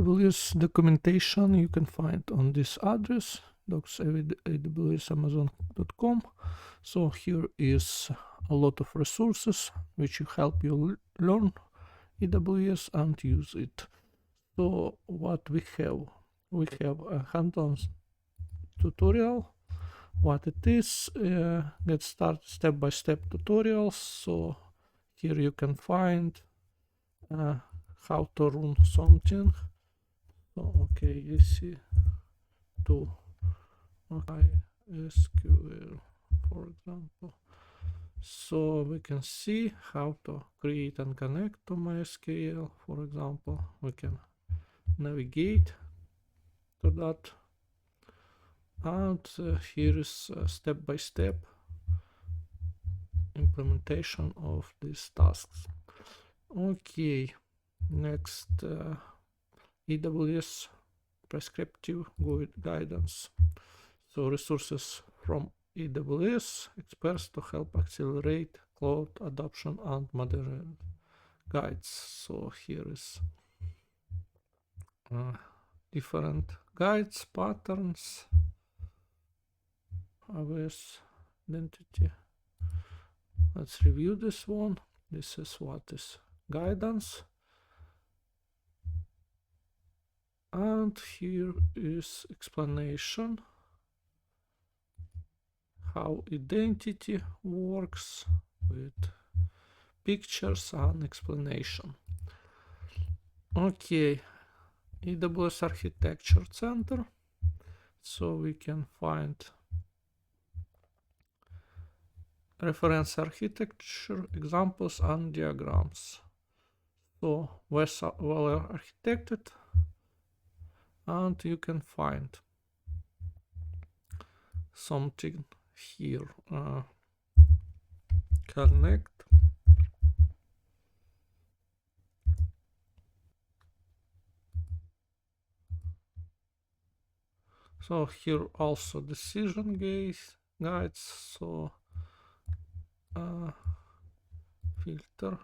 AWS documentation you can find on this address, docs@awsamazon.com. So here is a lot of resources which will help you learn AWS and use it. So what we have a hands-on tutorial, what it is, get started step-by-step tutorials. So here you can find how to run something. So okay, you see to SQL, for example. So we can see how to create and connect to MySQL, for example. We can navigate to that, and here is step-by-step implementation of these tasks. Okay, next, AWS Prescriptive Guidance. So resources from AWS experts to help accelerate cloud adoption and modern guides. So here is different guides, patterns, AWS identity. Let's review this one. This is what is guidance. And here is explanation how identity works with pictures and explanation. Okay, AWS Architecture Center. So we can find reference architecture, examples and diagrams. So well architected, and you can find something here. Connect. So here also decision guides. So filter.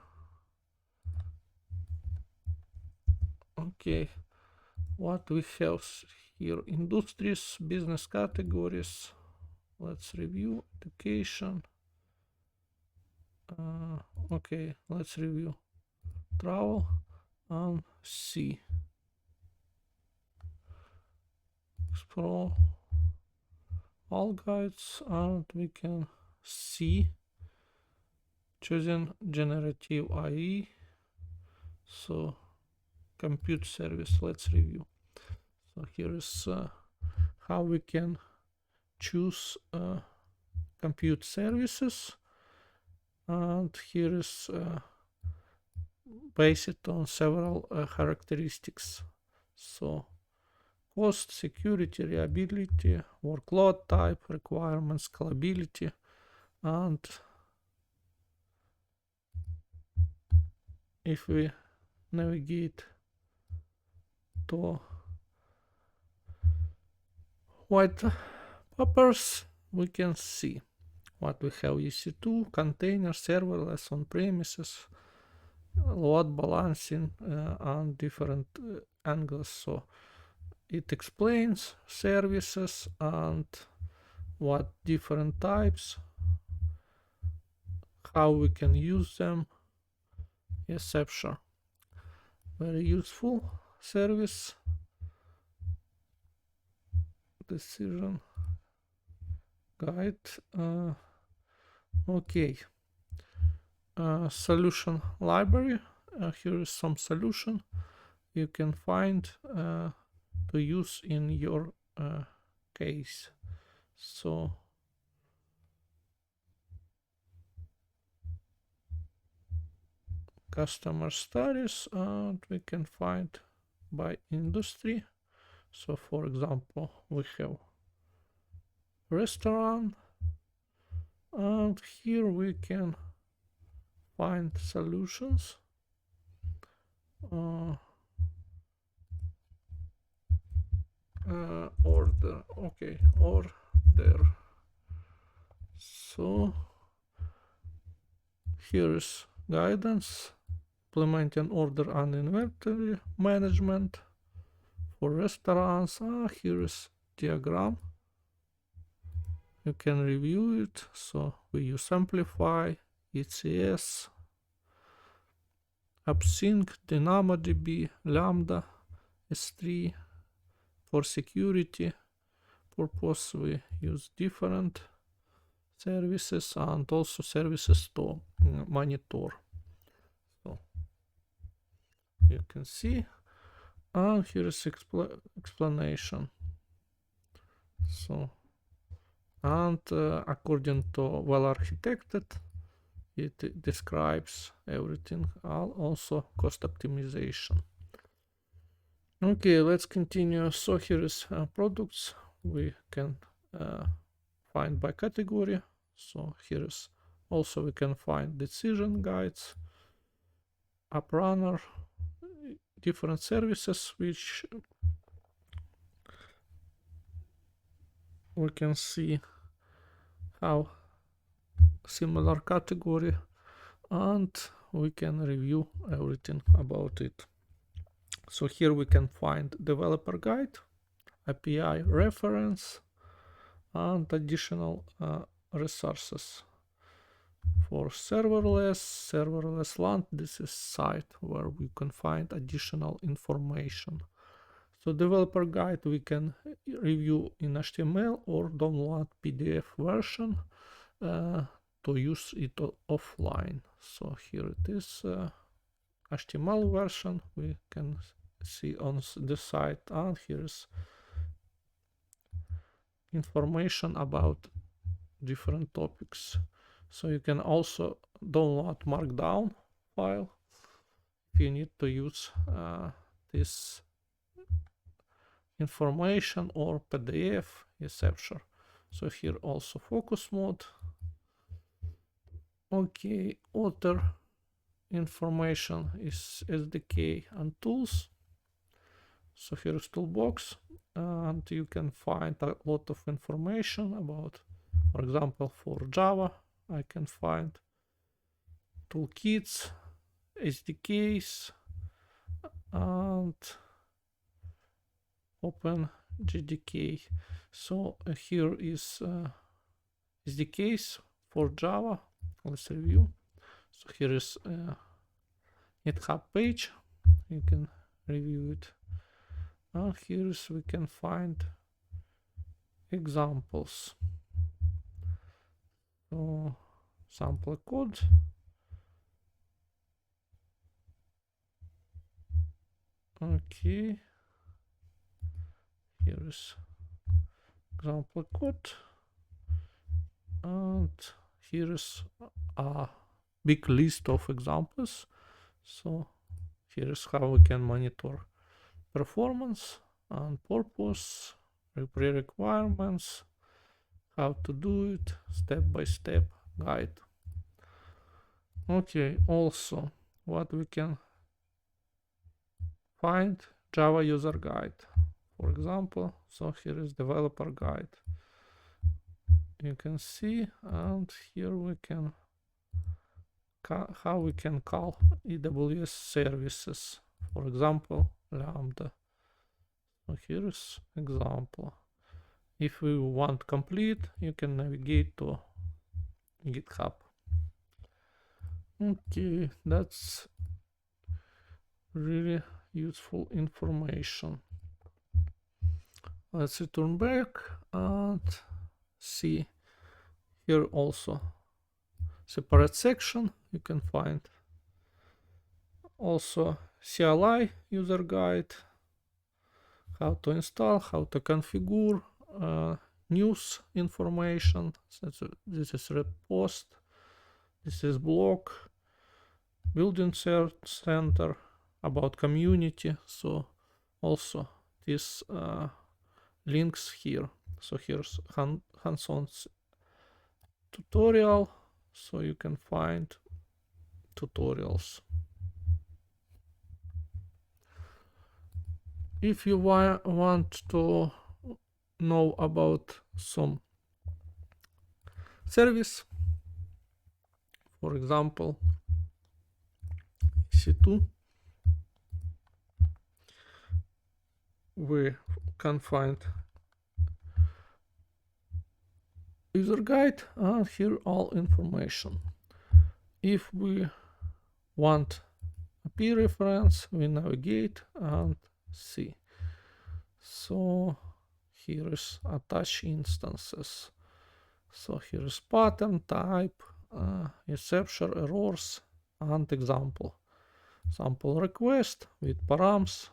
Okay, what we have here: industries, business categories. Let's review education. Okay, let's review travel and see. Explore all guides, and we can see choosing generative AI. So compute service, let's review. So here is how we can choose compute services, and here is based on several characteristics. So cost, security, reliability, workload type, requirements, scalability, and if we navigate to white papers, we can see what we have: EC2, container, serverless, on-premises, load balancing, and different angles. So it explains services and what different types, how we can use them. Yes, sure. Very useful service. Decision guide. Okay. Solution library. Here is some solution you can find to use in your case. So customer studies, and we can find by industry. So for example, we have restaurant, and here we can find solutions. Order. Okay, order. So here is guidance, implementing order and inventory management. for restaurants. Here is diagram. You can review it. So we use Amplify, ECS, AppSync, DynamoDB, Lambda, S3. For security purpose, we use different services and also services to monitor. So you can see, and here is explanation. So, and according to well architected, it describes everything, also cost optimization. Okay, let's continue. So here is products we can find by category. So here is also we can find decision guides, app runner, different services which we can see how similar category, and we can review everything about it. So here we can find developer guide, API reference, and additional resources. For serverless land, this is site where we can find additional information. So developer guide we can review in HTML or download PDF version to use it offline. So here it is, HTML version we can see on the site, and here's information about different topics. So you can also download markdown file if you need to use this information, or PDF, etc. So here also focus mode. Okay, other information is SDK and tools. So here is toolbox, and you can find a lot of information about, for example, for Java, I can find toolkits, SDKs, and Open JDK. So here is SDKs for Java. Let's review. So here is GitHub page. You can review it. And here we can find examples. So sample code. Okay. Here is example code, and here is a big list of examples. So here is how we can monitor performance and purpose, requirements, how to do it, step-by-step guide. Okay, also what we can find, Java user guide, for example. So here is developer guide. You can see, and here we can how we can call AWS services, for example, Lambda. So here is example. If we want complete, you can navigate to GitHub. Okay, that's really useful information. Let's return back and see here also separate section. You can find also CLI user guide, how to install, how to configure, news information. So this is repost, this is blog, building center, about community. So also this links here. So here's hands-on tutorial, so you can find tutorials. If you want to know about some service, for example, C2, we can find user guide, and here all information. If we want a P reference, we navigate and see. So here is attach instances. So here is pattern, type, exception, errors, and example. Sample request with params,